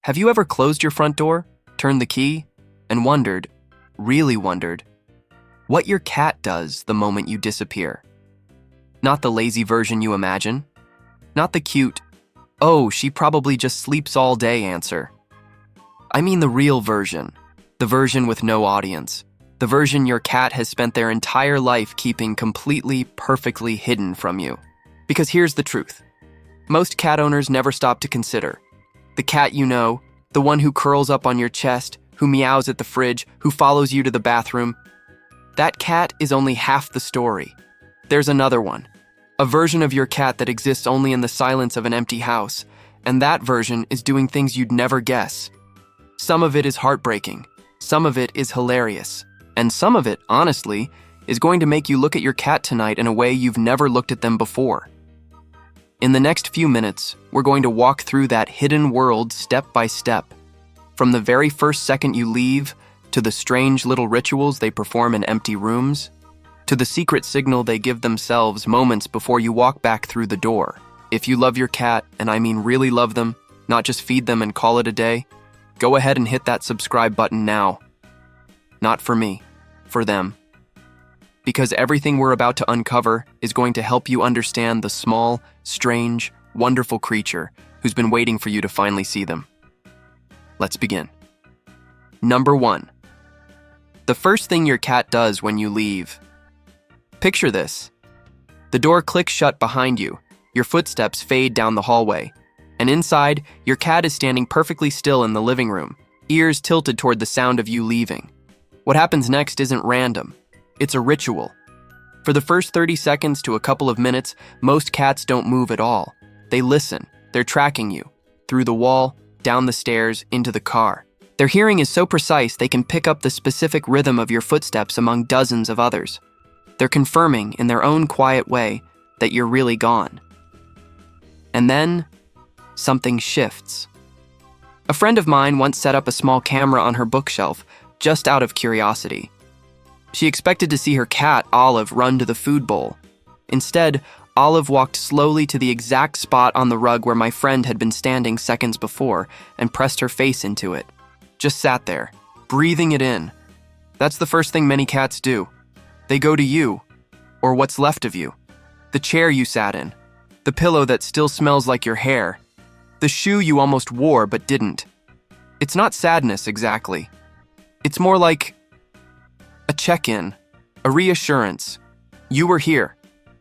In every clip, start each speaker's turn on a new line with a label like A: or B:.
A: Have you ever closed your front door, turned the key, and wondered, really wondered, what your cat does the moment you disappear? Not the lazy version you imagine. Not the cute, "Oh, she probably just sleeps all day" answer. I mean the real version. The version with no audience. The version your cat has spent their entire life keeping completely, perfectly hidden from you. Because here's the truth. Most cat owners never stop to consider. The cat you know, the one who curls up on your chest, who meows at the fridge, who follows you to the bathroom, that cat is only half the story. There's another one. A version of your cat that exists only in the silence of an empty house, and that version is doing things you'd never guess. Some of it is heartbreaking, some of it is hilarious, and some of it, honestly, is going to make you look at your cat tonight in a way you've never looked at them before. In the next few minutes, we're going to walk through that hidden world step by step. From the very first second you leave, to the strange little rituals they perform in empty rooms, to the secret signal they give themselves moments before you walk back through the door. If you love your cat, and I mean really love them, not just feed them and call it a day, go ahead and hit that subscribe button now. Not for me, for them. Because everything we're about to uncover is going to help you understand the small, strange, wonderful creature who's been waiting for you to finally see them. Let's begin. Number 1. The first thing your cat does when you leave. Picture this. The door clicks shut behind you, your footsteps fade down the hallway, and inside, your cat is standing perfectly still in the living room, ears tilted toward the sound of you leaving. What happens next isn't random. It's a ritual. For the first 30 seconds to a couple of minutes, most cats don't move at all. They listen. They're tracking you. Through the wall, down the stairs, into the car. Their hearing is so precise they can pick up the specific rhythm of your footsteps among dozens of others. They're confirming, in their own quiet way, that you're really gone. And then, something shifts. A friend of mine once set up a small camera on her bookshelf, just out of curiosity. She expected to see her cat, Olive, run to the food bowl. Instead, Olive walked slowly to the exact spot on the rug where my friend had been standing seconds before and pressed her face into it. Just sat there, breathing it in. That's the first thing many cats do. They go to you, or what's left of you. The chair you sat in, the pillow that still smells like your hair, the shoe you almost wore but didn't. It's not sadness exactly. It's more like a check-in, a reassurance. You were here.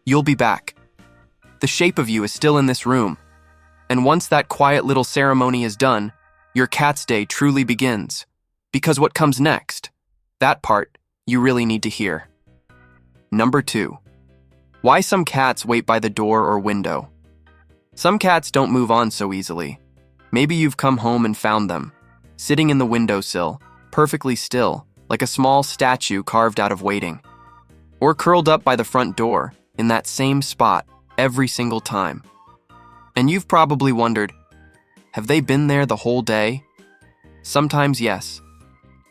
A: You'll be back. The shape of you is still in this room. And once that quiet little ceremony is done, your cat's day truly begins. Because what comes next? That part you really need to hear. Number 2. Why some cats wait by the door or window. Some cats don't move on so easily. Maybe you've come home and found them, sitting in the windowsill, perfectly still, like a small statue carved out of waiting. Or curled up by the front door, in that same spot, every single time. And you've probably wondered, have they been there the whole day? Sometimes yes,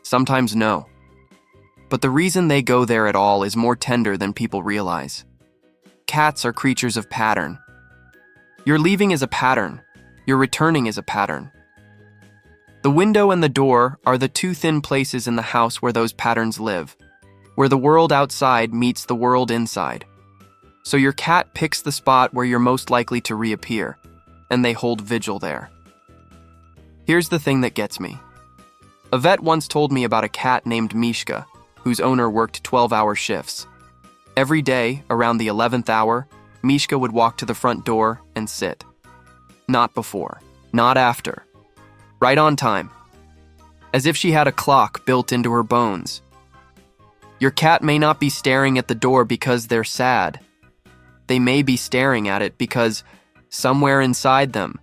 A: sometimes no. But the reason they go there at all is more tender than people realize. Cats are creatures of pattern. Your leaving is a pattern. Your returning is a pattern. The window and the door are the two thin places in the house where those patterns live, where the world outside meets the world inside. So your cat picks the spot where you're most likely to reappear, and they hold vigil there. Here's the thing that gets me. A vet once told me about a cat named Mishka, whose owner worked 12-hour shifts. Every day, around the 11th hour, Mishka would walk to the front door and sit. Not before, not after. Right on time. As if she had a clock built into her bones. Your cat may not be staring at the door because they're sad. They may be staring at it because, somewhere inside them,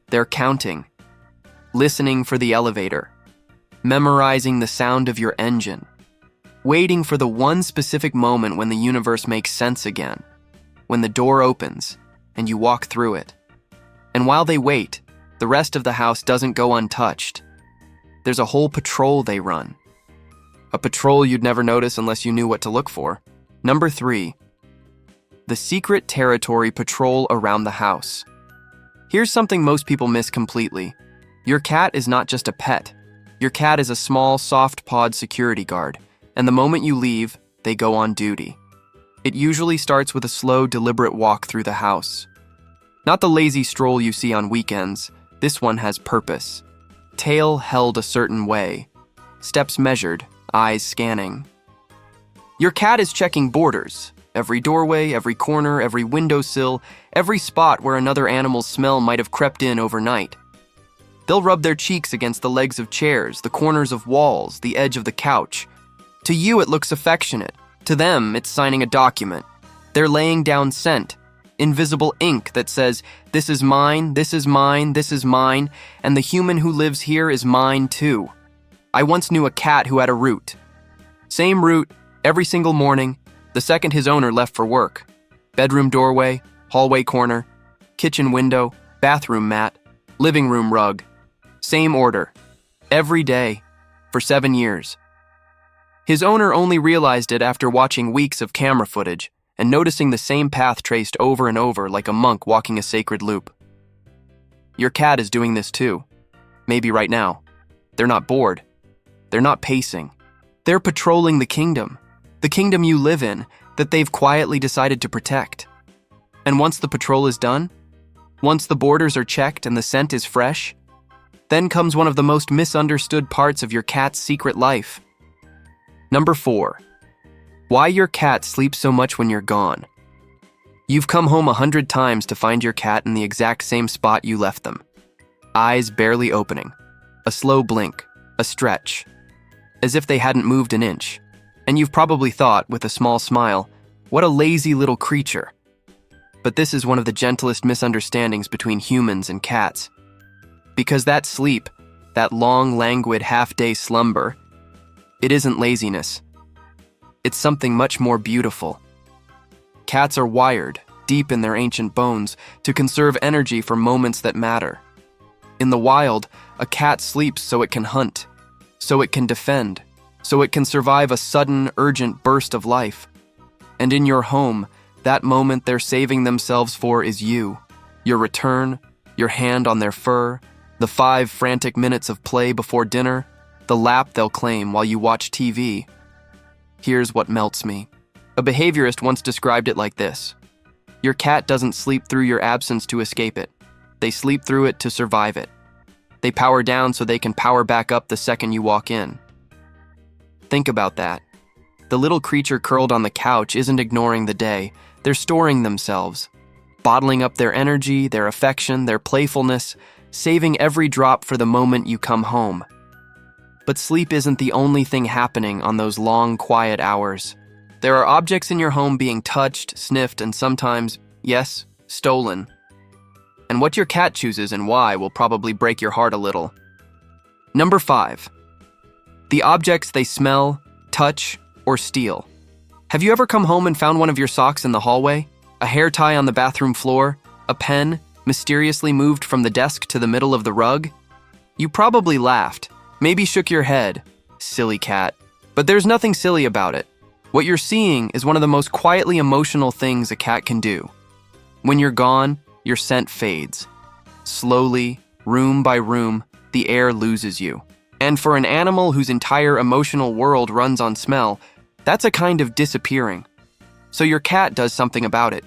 A: they're counting, listening for the elevator, memorizing the sound of your engine, waiting for the one specific moment when the universe makes sense again, when the door opens and you walk through it. And while they wait, the rest of the house doesn't go untouched. There's a whole patrol they run. A patrol you'd never notice unless you knew what to look for. Number 3. The secret territory patrol around the house. Here's something most people miss completely. Your cat is not just a pet. Your cat is a small, soft-pawed security guard, and the moment you leave, they go on duty. It usually starts with a slow, deliberate walk through the house. Not the lazy stroll you see on weekends. This one has purpose. Tail held a certain way. Steps measured, eyes scanning. Your cat is checking borders. Every doorway, every corner, every windowsill, every spot where another animal's smell might have crept in overnight. They'll rub their cheeks against the legs of chairs, the corners of walls, the edge of the couch. To you, it looks affectionate. To them, it's signing a document. They're laying down scent, invisible ink that says, "This is mine, this is mine, this is mine, and the human who lives here is mine too." I once knew a cat who had a route. Same route, every single morning, the second his owner left for work. Bedroom doorway, hallway corner, kitchen window, bathroom mat, living room rug. Same order. Every day. For 7 years. His owner only realized it after watching weeks of camera footage and noticing the same path traced over and over like a monk walking a sacred loop. Your cat is doing this too. Maybe right now. They're not bored. They're not pacing. They're patrolling the kingdom you live in, that they've quietly decided to protect. And once the patrol is done, once the borders are checked and the scent is fresh, then comes one of the most misunderstood parts of your cat's secret life. Number 4. Why your cat sleeps so much when you're gone. You've come home 100 times to find your cat in the exact same spot you left them. Eyes barely opening. A slow blink. A stretch. As if they hadn't moved an inch. And you've probably thought, with a small smile, what a lazy little creature. But this is one of the gentlest misunderstandings between humans and cats. Because that sleep, that long, languid, half-day slumber, it isn't laziness. It's something much more beautiful. Cats are wired, deep in their ancient bones, to conserve energy for moments that matter. In the wild, a cat sleeps so it can hunt, so it can defend, so it can survive a sudden, urgent burst of life. And in your home, that moment they're saving themselves for is you. Your return, your hand on their fur, the 5 frantic minutes of play before dinner, the lap they'll claim while you watch TV. Here's what melts me. A behaviorist once described it like this. Your cat doesn't sleep through your absence to escape it. They sleep through it to survive it. They power down so they can power back up the second you walk in. Think about that. The little creature curled on the couch isn't ignoring the day. They're storing themselves, bottling up their energy, their affection, their playfulness, saving every drop for the moment you come home. But sleep isn't the only thing happening on those long, quiet hours. There are objects in your home being touched, sniffed, and sometimes, yes, stolen. And what your cat chooses and why will probably break your heart a little. Number 5. The objects they smell, touch, or steal. Have you ever come home and found one of your socks in the hallway? A hair tie on the bathroom floor? A pen mysteriously moved from the desk to the middle of the rug? You probably laughed, maybe shook your head. Silly cat. But there's nothing silly about it. What you're seeing is one of the most quietly emotional things a cat can do. When you're gone, your scent fades. Slowly, room by room, the air loses you. And for an animal whose entire emotional world runs on smell, that's a kind of disappearing. So your cat does something about it.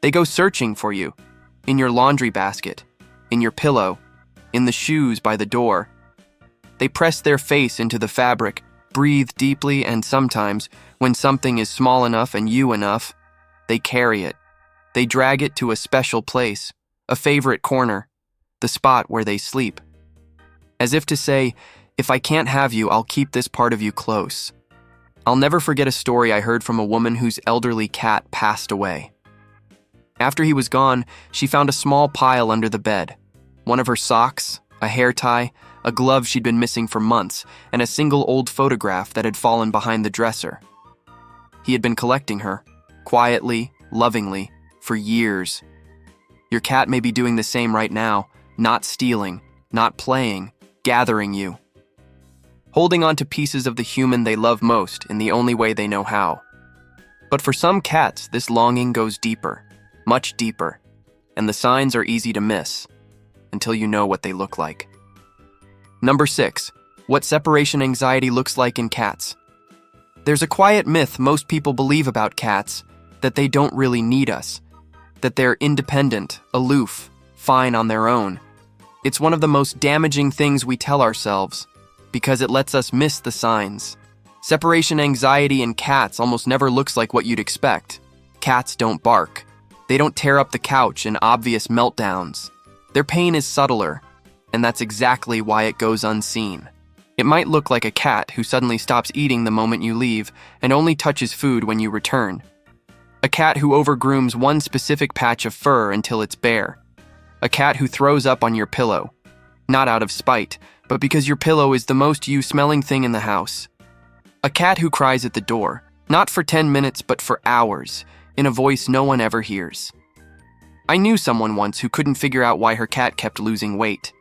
A: They go searching for you. In your laundry basket, in your pillow, in the shoes by the door. They press their face into the fabric, breathe deeply, and sometimes, when something is small enough and you enough, they carry it. They drag it to a special place, a favorite corner, the spot where they sleep. As if to say, if I can't have you, I'll keep this part of you close. I'll never forget a story I heard from a woman whose elderly cat passed away. After he was gone, she found a small pile under the bed. One of her socks, a hair tie, a glove she'd been missing for months, and a single old photograph that had fallen behind the dresser. He had been collecting her, quietly, lovingly, for years. Your cat may be doing the same right now, not stealing, not playing, gathering you. Holding on to pieces of the human they love most in the only way they know how. But for some cats, this longing goes deeper, much deeper, and the signs are easy to miss, until you know what they look like. Number 6. What separation anxiety looks like in cats. There's a quiet myth most people believe about cats, that they don't really need us, that they're independent, aloof, fine on their own. It's one of the most damaging things we tell ourselves, because it lets us miss the signs. Separation anxiety in cats almost never looks like what you'd expect. Cats don't bark. They don't tear up the couch in obvious meltdowns. Their pain is subtler, and that's exactly why it goes unseen. It might look like a cat who suddenly stops eating the moment you leave and only touches food when you return. A cat who overgrooms one specific patch of fur until it's bare. A cat who throws up on your pillow, not out of spite, but because your pillow is the most you-smelling thing in the house. A cat who cries at the door, not for 10 minutes but for hours, in a voice no one ever hears. I knew someone once who couldn't figure out why her cat kept losing weight.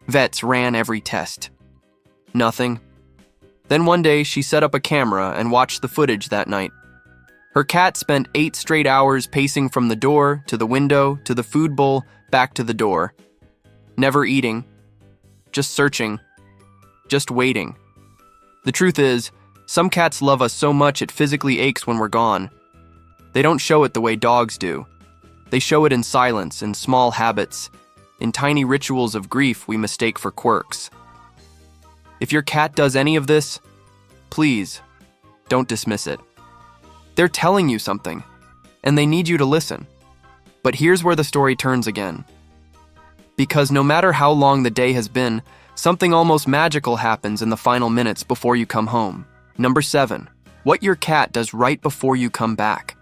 A: Vets ran every test. Nothing. Then one day she set up a camera and watched the footage that night. Her cat spent 8 straight hours pacing from the door to the window to the food bowl back to the door. Never eating. Just searching. Just waiting. The truth is, some cats love us so much it physically aches when we're gone. They don't show it the way dogs do. They show it in silence, in small habits, in tiny rituals of grief we mistake for quirks. If your cat does any of this, please, don't dismiss it. They're telling you something, and they need you to listen. But here's where the story turns again. Because no matter how long the day has been, something almost magical happens in the final minutes before you come home. Number 7. What your cat does right before you come back.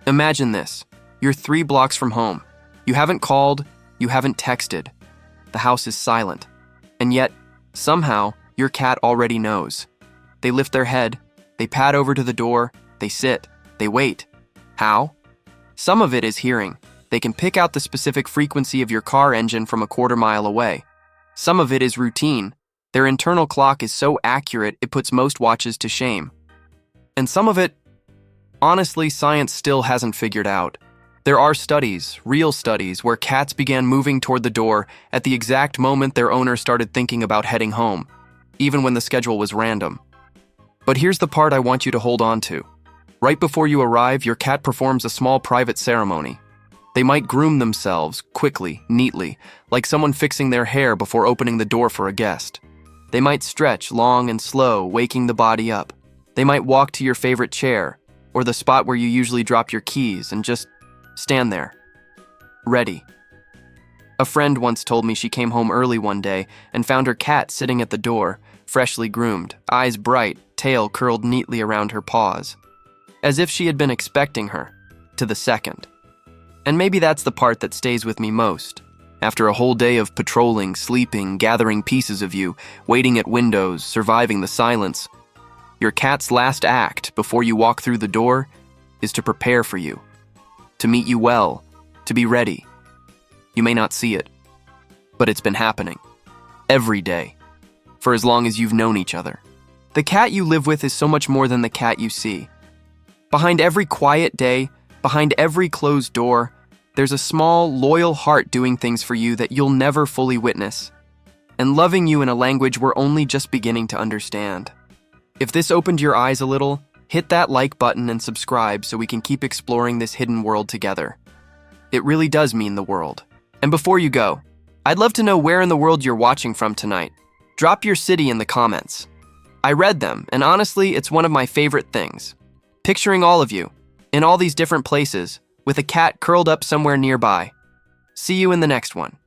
A: Imagine this. You're 3 blocks from home. You haven't called, you haven't texted. The house is silent. And yet, somehow, your cat already knows. They lift their head, they pad over to the door, they sit, they wait. How? Some of it is hearing. They can pick out the specific frequency of your car engine from a quarter mile away. Some of it is routine. Their internal clock is so accurate it puts most watches to shame. And some of it, honestly, science still hasn't figured out. There are studies, real studies, where cats began moving toward the door at the exact moment their owner started thinking about heading home, even when the schedule was random. But here's the part I want you to hold on to. Right before you arrive, your cat performs a small private ceremony. They might groom themselves, quickly, neatly, like someone fixing their hair before opening the door for a guest. They might stretch long and slow, waking the body up. They might walk to your favorite chair, or the spot where you usually drop your keys, and just stand there, ready. A friend once told me she came home early one day and found her cat sitting at the door, freshly groomed, eyes bright, tail curled neatly around her paws, as if she had been expecting her, to the second. And maybe that's the part that stays with me most. After a whole day of patrolling, sleeping, gathering pieces of you, waiting at windows, surviving the silence, your cat's last act before you walk through the door is to prepare for you, to meet you well, to be ready. You may not see it, but it's been happening. Every day. For as long as you've known each other. The cat you live with is so much more than the cat you see. Behind every quiet day, behind every closed door, there's a small, loyal heart doing things for you that you'll never fully witness, and loving you in a language we're only just beginning to understand. If this opened your eyes a little, hit that like button and subscribe so we can keep exploring this hidden world together. It really does mean the world. And before you go, I'd love to know where in the world you're watching from tonight. Drop your city in the comments. I read them, and honestly, it's one of my favorite things. Picturing all of you, in all these different places, with a cat curled up somewhere nearby. See you in the next one.